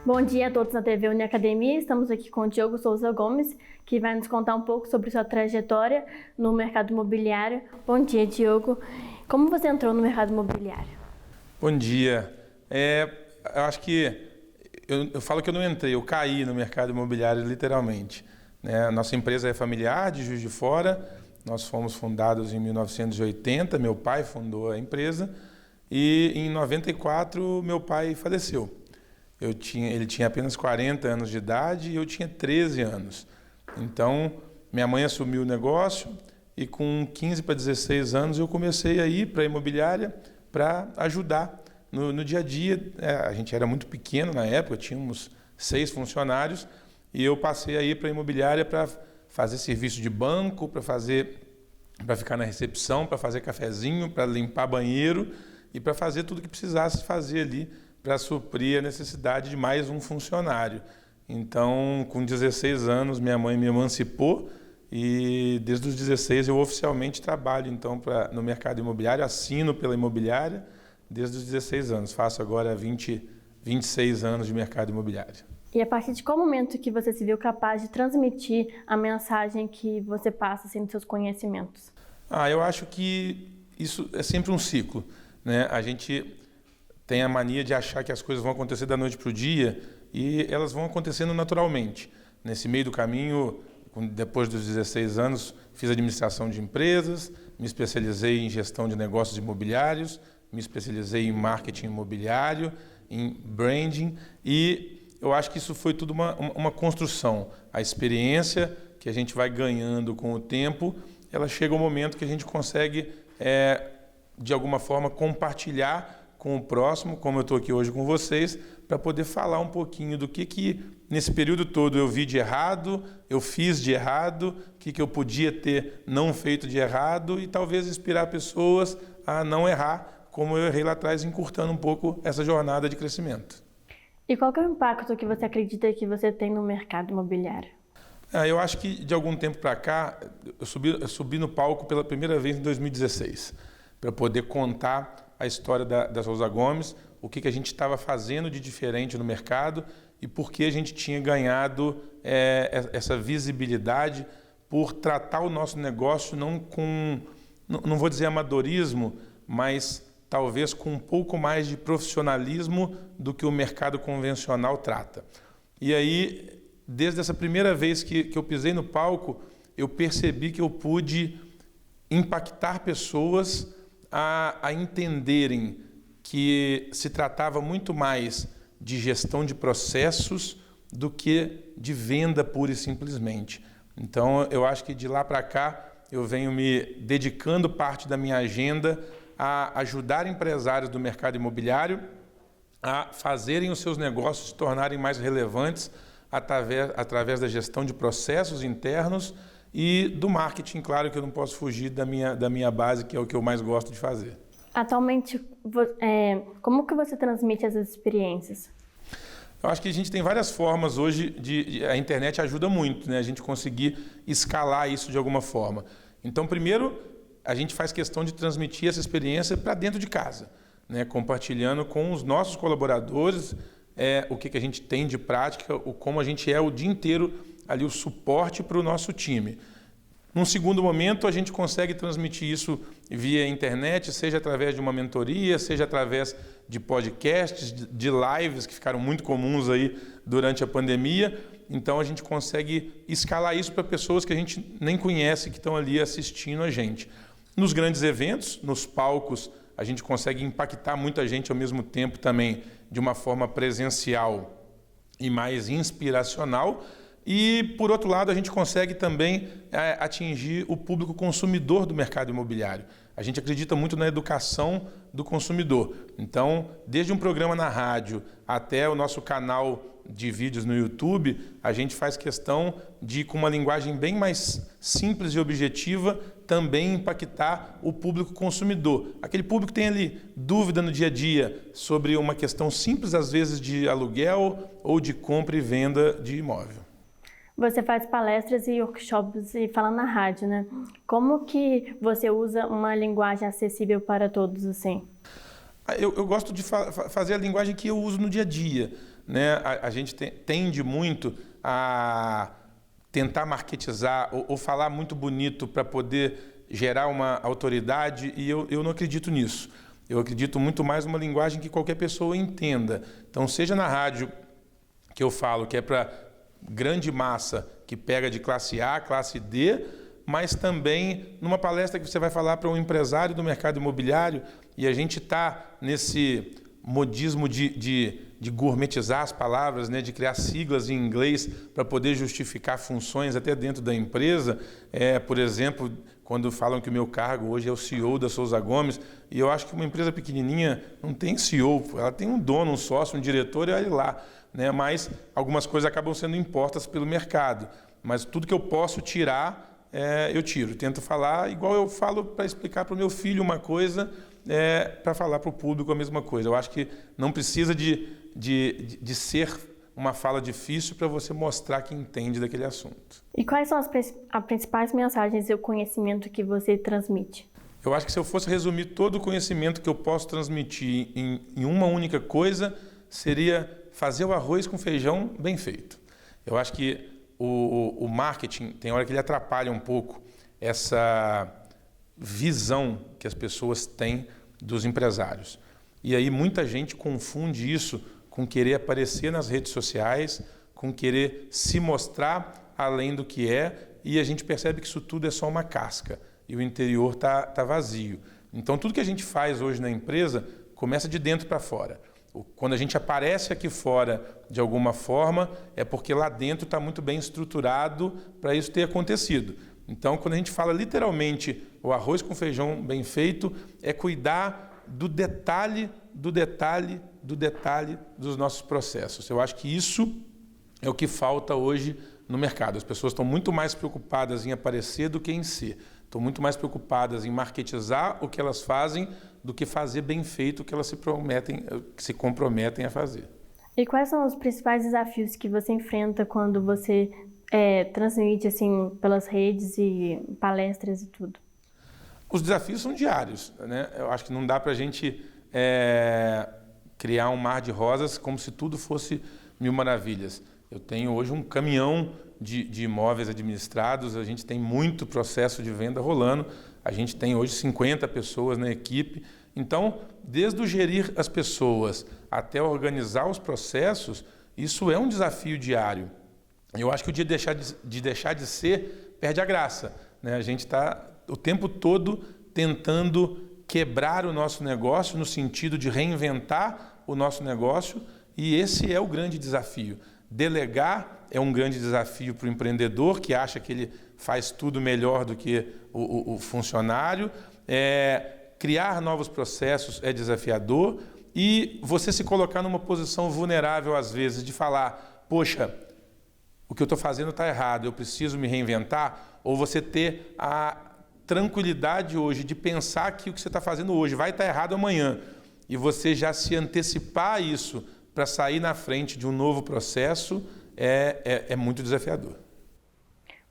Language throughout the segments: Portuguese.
Bom dia a todos na TV Uniacademia. Estamos aqui com o Diogo Souza Gomes, que vai nos contar um pouco sobre sua trajetória no mercado imobiliário. Bom dia, Diogo. Como você entrou no mercado imobiliário? Bom dia. Eu acho que eu falo que eu não entrei, eu caí no mercado imobiliário literalmente. A nossa empresa é familiar, de Juiz de Fora. Nós fomos fundados em 1980, meu pai fundou a empresa e em 94 meu pai faleceu. Ele tinha apenas 40 anos de idade e eu tinha 13 anos. Então, minha mãe assumiu o negócio e com 15 para 16 anos eu comecei a ir para a imobiliária para ajudar no dia a dia. A gente era muito pequeno na época, tínhamos 6 funcionários e eu passei a ir para a imobiliária para fazer serviço de banco, para ficar na recepção, para fazer cafezinho, para limpar banheiro e para fazer tudo que precisasse fazer ali para suprir a necessidade de mais um funcionário. Então, com 16 anos, minha mãe me emancipou e desde os 16 eu oficialmente trabalho então no mercado imobiliário, assino pela imobiliária desde os 16 anos. Faço agora 26 anos de mercado imobiliário. E a partir de qual momento que você se viu capaz de transmitir a mensagem que você passa assim, dos seus conhecimentos? Eu acho que isso é sempre um ciclo, né? A gente tem a mania de achar que as coisas vão acontecer da noite para o dia e elas vão acontecendo naturalmente. Nesse meio do caminho, depois dos 16 anos, fiz administração de empresas, me especializei em gestão de negócios imobiliários, me especializei em marketing imobiliário, em branding e eu acho que isso foi tudo uma construção. A experiência que a gente vai ganhando com o tempo, ela chega um momento que a gente consegue, de alguma forma, compartilhar com o próximo, como eu estou aqui hoje com vocês, para poder falar um pouquinho do que nesse período todo eu vi de errado, eu fiz de errado, o que eu podia ter não feito de errado e talvez inspirar pessoas a não errar, como eu errei lá atrás, encurtando um pouco essa jornada de crescimento. E qual que é o impacto que você acredita que você tem no mercado imobiliário? Eu acho que de algum tempo para cá, eu subi no palco pela primeira vez em 2016, para poder contar a história da Souza Gomes, o que a gente estava fazendo de diferente no mercado e por que a gente tinha ganhado essa visibilidade por tratar o nosso negócio não vou dizer amadorismo, mas talvez com um pouco mais de profissionalismo do que o mercado convencional trata. E aí, desde essa primeira vez que eu pisei no palco, eu percebi que eu pude impactar pessoas a entenderem que se tratava muito mais de gestão de processos do que de venda pura e simplesmente. Então, eu acho que de lá para cá, eu venho me dedicando parte da minha agenda a ajudar empresários do mercado imobiliário a fazerem os seus negócios se tornarem mais relevantes através da gestão de processos internos e do marketing, claro que eu não posso fugir da minha base, que é o que eu mais gosto de fazer. Atualmente, como que você transmite essas experiências? Eu acho que a gente tem várias formas hoje, a internet ajuda muito, né? A gente conseguir escalar isso de alguma forma. Então, primeiro, a gente faz questão de transmitir essa experiência para dentro de casa, né? Compartilhando com os nossos colaboradores o que a gente tem de prática, como a gente é o dia inteiro ali o suporte para o nosso time. Num segundo momento, a gente consegue transmitir isso via internet, seja através de uma mentoria, seja através de podcasts, de lives que ficaram muito comuns aí durante a pandemia. Então, a gente consegue escalar isso para pessoas que a gente nem conhece, que estão ali assistindo a gente. Nos grandes eventos, nos palcos, a gente consegue impactar muita gente ao mesmo tempo também de uma forma presencial e mais inspiracional. E, por outro lado, a gente consegue também atingir o público consumidor do mercado imobiliário. A gente acredita muito na educação do consumidor. Então, desde um programa na rádio até o nosso canal de vídeos no YouTube, a gente faz questão de, com uma linguagem bem mais simples e objetiva, também impactar o público consumidor. Aquele público que tem ali dúvida no dia a dia sobre uma questão simples, às vezes, de aluguel ou de compra e venda de imóvel. Você faz palestras e workshops e fala na rádio, né? Como que você usa uma linguagem acessível para todos, assim? Eu gosto de fazer a linguagem que eu uso no dia a dia, né, a gente tende muito a tentar marketizar ou falar muito bonito para poder gerar uma autoridade, e eu não acredito nisso. Eu acredito muito mais numa linguagem que qualquer pessoa entenda. Então, seja na rádio que eu falo, que é para grande massa, que pega de classe A, classe D, mas também numa palestra que você vai falar para um empresário do mercado imobiliário, e a gente está nesse modismo de gourmetizar as palavras, né, de criar siglas em inglês para poder justificar funções até dentro da empresa. Por exemplo, quando falam que o meu cargo hoje é o CEO da Souza Gomes, e eu acho que uma empresa pequenininha não tem CEO, ela tem um dono, um sócio, um diretor, e olha lá, né? Mas algumas coisas acabam sendo impostas pelo mercado. Mas tudo que eu posso tirar, eu tiro. Tento falar igual eu falo para explicar para o meu filho uma coisa, para falar para o público a mesma coisa. Eu acho que não precisa de ser uma fala difícil para você mostrar que entende daquele assunto. E quais são as principais mensagens e o conhecimento que você transmite? Eu acho que se eu fosse resumir todo o conhecimento que eu posso transmitir em uma única coisa, seria fazer o arroz com feijão bem feito. Eu acho que o marketing, tem hora que ele atrapalha um pouco essa visão que as pessoas têm dos empresários. E aí muita gente confunde isso com querer aparecer nas redes sociais, com querer se mostrar além do que é, e a gente percebe que isso tudo é só uma casca, e o interior tá vazio. Então tudo que a gente faz hoje na empresa começa de dentro para fora. Quando a gente aparece aqui fora de alguma forma, é porque lá dentro está muito bem estruturado para isso ter acontecido. Então, quando a gente fala literalmente o arroz com feijão bem feito, é cuidar do detalhe, do detalhe, do detalhe dos nossos processos. Eu acho que isso é o que falta hoje no mercado. As pessoas estão muito mais preocupadas em aparecer do que em ser. Estão muito mais preocupadas em marketizar o que elas fazem do que fazer bem feito o que elas se comprometem a fazer. E quais são os principais desafios que você enfrenta quando você transmite assim pelas redes e palestras e tudo? Os desafios são diários, né? Eu acho que não dá para a gente criar um mar de rosas como se tudo fosse mil maravilhas. Eu tenho hoje um caminhão de imóveis administrados, a gente tem muito processo de venda rolando, a gente tem hoje 50 pessoas na equipe. Então, desde o gerir as pessoas até organizar os processos, isso é um desafio diário. Eu acho que o dia de deixar de ser perde a graça, né? A gente está o tempo todo tentando quebrar o nosso negócio no sentido de reinventar o nosso negócio, e esse é o grande desafio. Delegar é um grande desafio para o empreendedor, que acha que ele faz tudo melhor do que o funcionário. Criar novos processos é desafiador, e você se colocar numa posição vulnerável, às vezes, de falar, poxa, o que eu estou fazendo está errado, eu preciso me reinventar, ou você ter a tranquilidade hoje de pensar que o que você está fazendo hoje vai estar errado amanhã, e você já se antecipar a isso para sair na frente de um novo processo, é muito desafiador.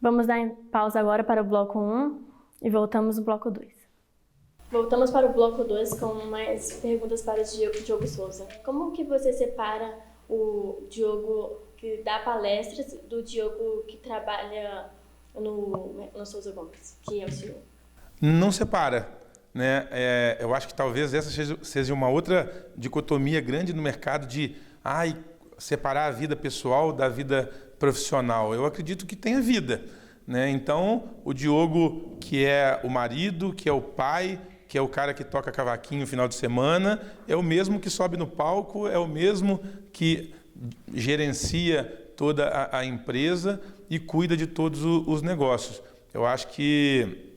Vamos dar pausa agora para o bloco 1 e voltamos no bloco 2. Voltamos para o bloco 2 com mais perguntas para o Diogo Souza. Como que você separa o Diogo que dá palestras do Diogo que trabalha no Souza Gomes, que é o CEO? Não separa, né? Eu acho que talvez essa seja uma outra dicotomia grande no mercado de separar a vida pessoal da vida profissional. Eu acredito que tem a vida, né? Então, o Diogo, que é o marido, que é o pai, que é o cara que toca cavaquinho no final de semana, é o mesmo que sobe no palco, é o mesmo que gerencia toda a empresa e cuida de todos os negócios. Eu acho que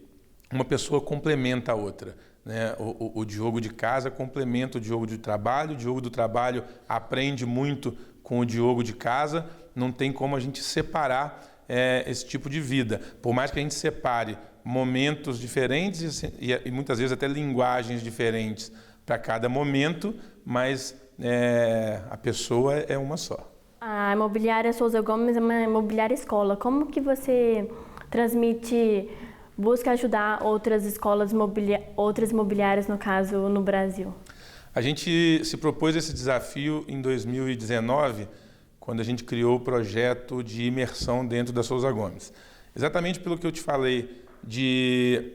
uma pessoa complementa a outra, né? O Diogo de casa complementa o Diogo de trabalho, o Diogo do trabalho aprende muito com o Diogo de casa, não tem como a gente separar esse tipo de vida. Por mais que a gente separe momentos diferentes e muitas vezes até linguagens diferentes para cada momento, mas a pessoa é uma só. A imobiliária Souza Gomes é uma imobiliária escola. Como que você busca ajudar outras escolas, outras imobiliárias, no caso, no Brasil? A gente se propôs esse desafio em 2019, quando a gente criou o projeto de imersão dentro da Souza Gomes. Exatamente pelo que eu te falei de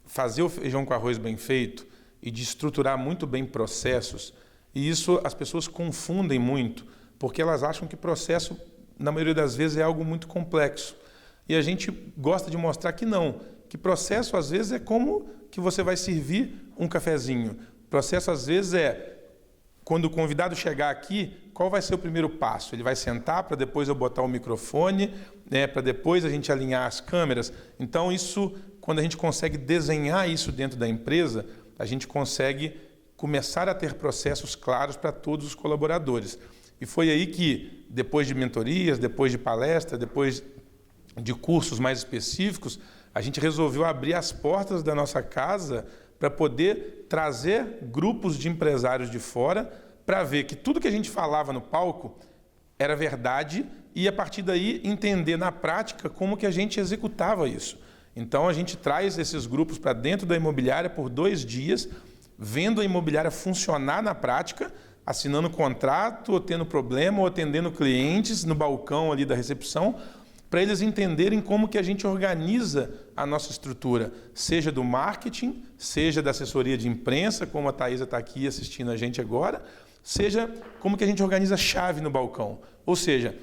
fazer o feijão com arroz bem feito e de estruturar muito bem processos. E isso as pessoas confundem muito, porque elas acham que processo, na maioria das vezes, é algo muito complexo. E a gente gosta de mostrar que não, que processo, às vezes, é como que você vai servir um cafezinho. Processo, às vezes, é quando o convidado chegar aqui, qual vai ser o primeiro passo? Ele vai sentar para depois eu botar o microfone, para depois a gente alinhar as câmeras. Então, isso, quando a gente consegue desenhar isso dentro da empresa, a gente consegue começar a ter processos claros para todos os colaboradores. E foi aí que, depois de mentorias, depois de palestra, depois de cursos mais específicos, a gente resolveu abrir as portas da nossa casa para poder trazer grupos de empresários de fora para ver que tudo que a gente falava no palco era verdade e, a partir daí, entender na prática como que a gente executava isso. Então, a gente traz esses grupos para dentro da imobiliária por 2 dias, vendo a imobiliária funcionar na prática, assinando contrato, ou tendo problema, ou atendendo clientes no balcão ali da recepção, para eles entenderem como que a gente organiza a nossa estrutura, seja do marketing, seja da assessoria de imprensa, como a Thaisa está aqui assistindo a gente agora, seja como que a gente organiza a chave no balcão. Ou seja,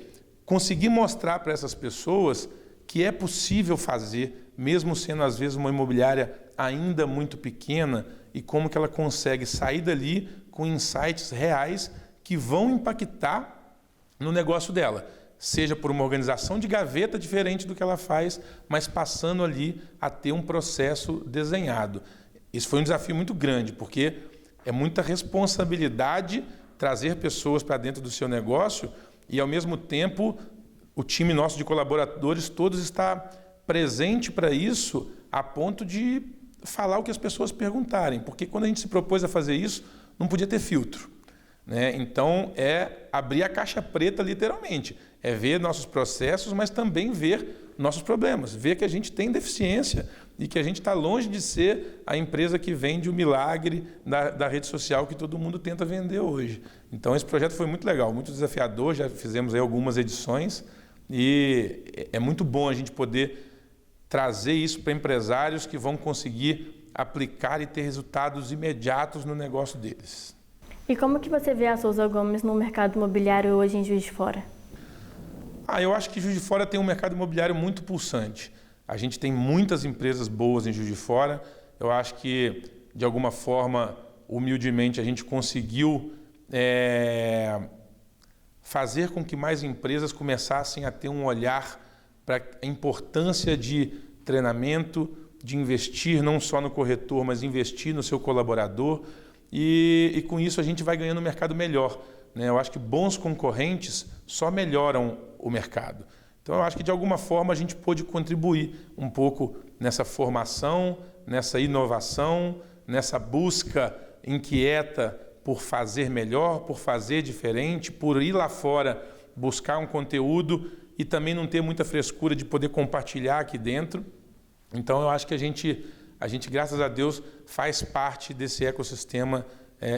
conseguir mostrar para essas pessoas que é possível fazer, mesmo sendo às vezes uma imobiliária ainda muito pequena, e como que ela consegue sair dali com insights reais que vão impactar no negócio dela. Seja por uma organização de gaveta diferente do que ela faz, mas passando ali a ter um processo desenhado. Isso foi um desafio muito grande, porque é muita responsabilidade trazer pessoas para dentro do seu negócio e, ao mesmo tempo, o time nosso de colaboradores todos está presente para isso, a ponto de falar o que as pessoas perguntarem, porque quando a gente se propôs a fazer isso, não podia ter filtro. Então, é abrir a caixa preta, literalmente. É ver nossos processos, mas também ver nossos problemas. Ver que a gente tem deficiência e que a gente está longe de ser a empresa que vende o milagre da rede social que todo mundo tenta vender hoje. Então, esse projeto foi muito legal, muito desafiador. Já fizemos aí algumas edições e é muito bom a gente poder trazer isso para empresários que vão conseguir aplicar e ter resultados imediatos no negócio deles. E como que você vê a Souza Gomes no mercado imobiliário hoje em Juiz de Fora? Eu acho que Juiz de Fora tem um mercado imobiliário muito pulsante. A gente tem muitas empresas boas em Juiz de Fora. Eu acho que, de alguma forma, humildemente, a gente conseguiu fazer com que mais empresas começassem a ter um olhar para a importância de treinamento, de investir não só no corretor, mas investir no seu colaborador. E com isso a gente vai ganhando um mercado melhor. Eu acho que bons concorrentes só melhoram o mercado. Então eu acho que de alguma forma a gente pôde contribuir um pouco nessa formação, nessa inovação, nessa busca inquieta por fazer melhor, por fazer diferente, por ir lá fora buscar um conteúdo e também não ter muita frescura de poder compartilhar aqui dentro. Então eu acho que a gente, graças a Deus, faz parte desse ecossistema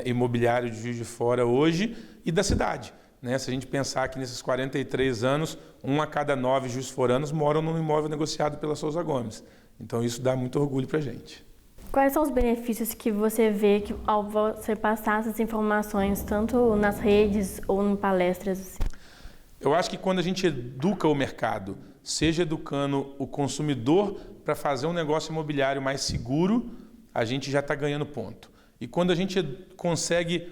imobiliário de Juiz de Fora hoje e da cidade. Se a gente pensar que nesses 43 anos, 1 a cada 9 juiz-foranos moram num imóvel negociado pela Souza Gomes. Então isso dá muito orgulho para a gente. Quais são os benefícios que você vê ao você passar essas informações, tanto nas redes ou em palestras? Eu acho que quando a gente educa o mercado, seja educando o consumidor para fazer um negócio imobiliário mais seguro, a gente já está ganhando ponto. E quando a gente consegue,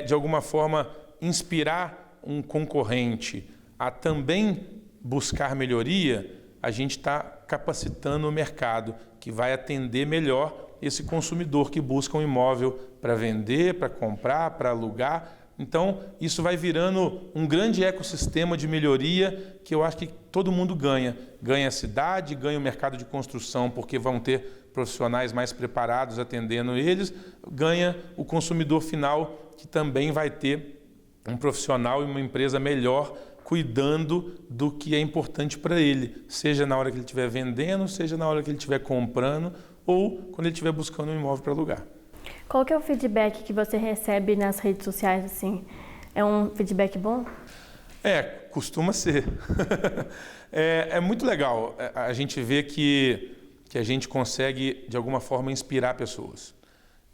de alguma forma, inspirar um concorrente a também buscar melhoria, a gente está capacitando o mercado, que vai atender melhor esse consumidor que busca um imóvel para vender, para comprar, para alugar. Então, isso vai virando um grande ecossistema de melhoria que eu acho que todo mundo ganha. Ganha a cidade, ganha o mercado de construção, porque vão ter profissionais mais preparados atendendo eles, ganha o consumidor final, que também vai ter um profissional e uma empresa melhor cuidando do que é importante para ele, seja na hora que ele estiver vendendo, seja na hora que ele estiver comprando ou quando ele estiver buscando um imóvel para alugar. Qual que é o feedback que você recebe nas redes sociais, assim? É um feedback bom? Costuma ser. É muito legal a gente ver que a gente consegue, de alguma forma, inspirar pessoas.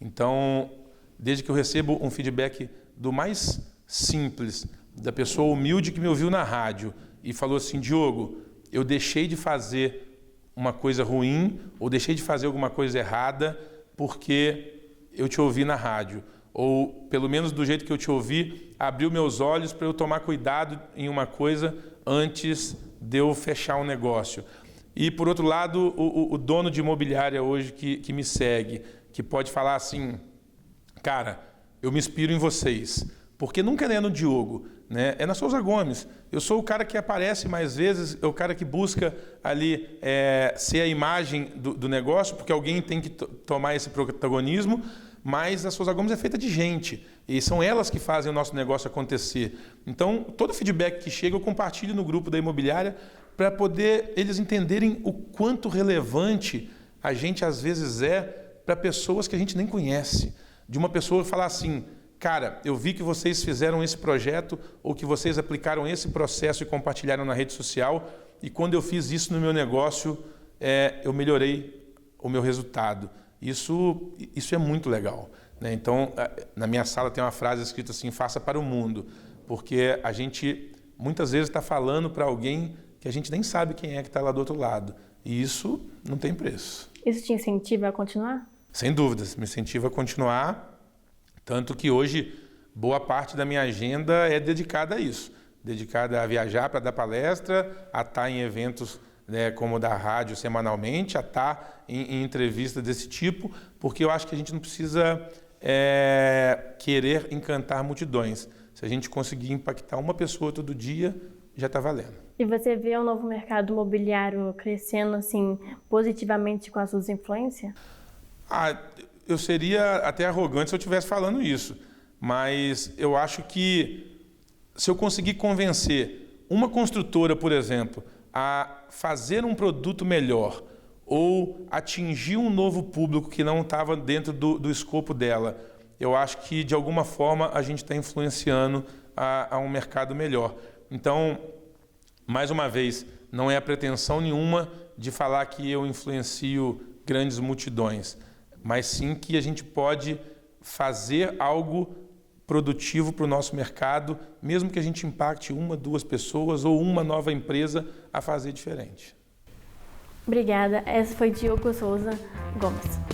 Então, desde que eu recebo um feedback do mais simples, da pessoa humilde que me ouviu na rádio e falou assim, Diogo, eu deixei de fazer uma coisa ruim ou deixei de fazer alguma coisa errada porque eu te ouvi na rádio. Ou, pelo menos do jeito que eu te ouvi, abriu meus olhos para eu tomar cuidado em uma coisa antes de eu fechar um negócio. E, por outro lado, o dono de imobiliária hoje que me segue, que pode falar assim, cara, eu me inspiro em vocês, porque nunca é no Diogo, né? É na Souza Gomes. Eu sou o cara que aparece mais vezes, é o cara que busca ali ser a imagem do negócio, porque alguém tem que tomar esse protagonismo, mas a Souza Gomes é feita de gente e são elas que fazem o nosso negócio acontecer. Então, todo feedback que chega eu compartilho no grupo da imobiliária para poder eles entenderem o quanto relevante a gente às vezes é para pessoas que a gente nem conhece. De uma pessoa falar assim, cara, eu vi que vocês fizeram esse projeto ou que vocês aplicaram esse processo e compartilharam na rede social e quando eu fiz isso no meu negócio, eu melhorei o meu resultado. Isso é muito legal, né? Então, na minha sala tem uma frase escrita assim, faça para o mundo, porque a gente muitas vezes está falando para alguém que a gente nem sabe quem é que está lá do outro lado. E isso não tem preço. Isso te incentiva a continuar? Sem dúvidas, me incentiva a continuar, tanto que hoje boa parte da minha agenda é dedicada a isso, dedicada a viajar para dar palestra, a estar em eventos, né, como o da rádio semanalmente, a estar em entrevistas desse tipo, porque eu acho que a gente não precisa querer encantar multidões. Se a gente conseguir impactar uma pessoa todo dia, já está valendo. E você vê o novo mercado imobiliário crescendo assim positivamente com as suas influências? Eu seria até arrogante se eu estivesse falando isso, mas eu acho que se eu conseguir convencer uma construtora, por exemplo, a fazer um produto melhor ou atingir um novo público que não estava dentro do escopo dela, eu acho que de alguma forma a gente está influenciando a um mercado melhor. Então, mais uma vez, não é a pretensão nenhuma de falar que eu influencio grandes multidões, mas sim que a gente pode fazer algo produtivo para o nosso mercado, mesmo que a gente impacte uma, duas pessoas ou uma nova empresa a fazer diferente. Obrigada. Essa foi Diogo Souza Gomes.